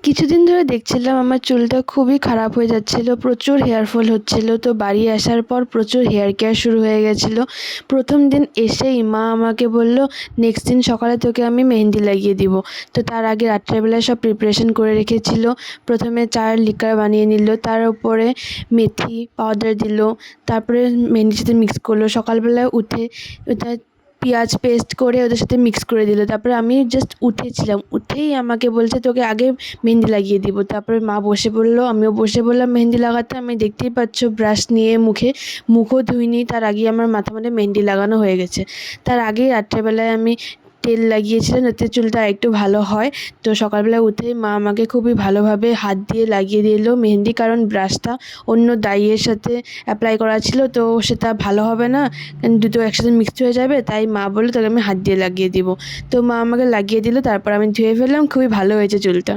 কিছুদিন ধরে দেখছিলাম আমার চুলটা খুবই খারাপ হয়ে যাচ্ছিল, প্রচুর হেয়ার ফল হচ্ছিল। তো বাড়ি আসার পর প্রচুর হেয়ার কেয়ার শুরু হয়ে গেছিলো। প্রথম দিন এসেই মা আমাকে বলল, নেক্সট দিন সকালে তোকে আমি মেহেন্দি লাগিয়ে দিব। তো তার আগে রাত্রেবেলায় সব প্রিপারেশন করে রেখেছিল। প্রথমে চায়ের লিকার বানিয়ে নিল, তার উপরে মেথি পাউডার দিল, তারপরে মেহেন্দির সাথে মিক্স করলো। সকালবেলায় উঠে ওটা পেঁয়াজ পেস্ট করে ওদের সাথে মিক্স করে দিল। তারপরে আমি জাস্ট উঠেছিলাম, উঠেই আমাকে বলছে তোকে আগে মেহেন্দি লাগিয়ে দিব। তারপরে মা বসে পড়লো, আমিও বসে পড়লাম মেহেন্দি লাগাতে। আমি দেখতেই পাচ্ছ ব্রাশ নিয়ে মুখও ধুইনি, তার আগেই আমার মাথার মধ্যে মেহেন্দি লাগানো হয়ে গেছে। তার আগেই রাত্রেবেলায় আমি তেল লাগিয়েছিলাম যাতে চুলটা আরেকটু ভালো হয়। তো সকালবেলা উঠেই মা আমাকে খুবই ভালোভাবে হাত দিয়ে লাগিয়ে দিল মেহেন্দি, কারণ ব্রাশটা অন্য ডাইয়ের সাথে অ্যাপ্লাই করা ছিল, তো সেটা ভালো হবে না, দুটো একসাথে মিক্সড হয়ে যাবে। তাই মা বললো তোকে আমি হাত দিয়ে লাগিয়ে দিব। তো মা আমাকে লাগিয়ে দিল, তারপর আমি ধুয়ে ফেললাম। খুবই ভালো হয়েছে চুলটা।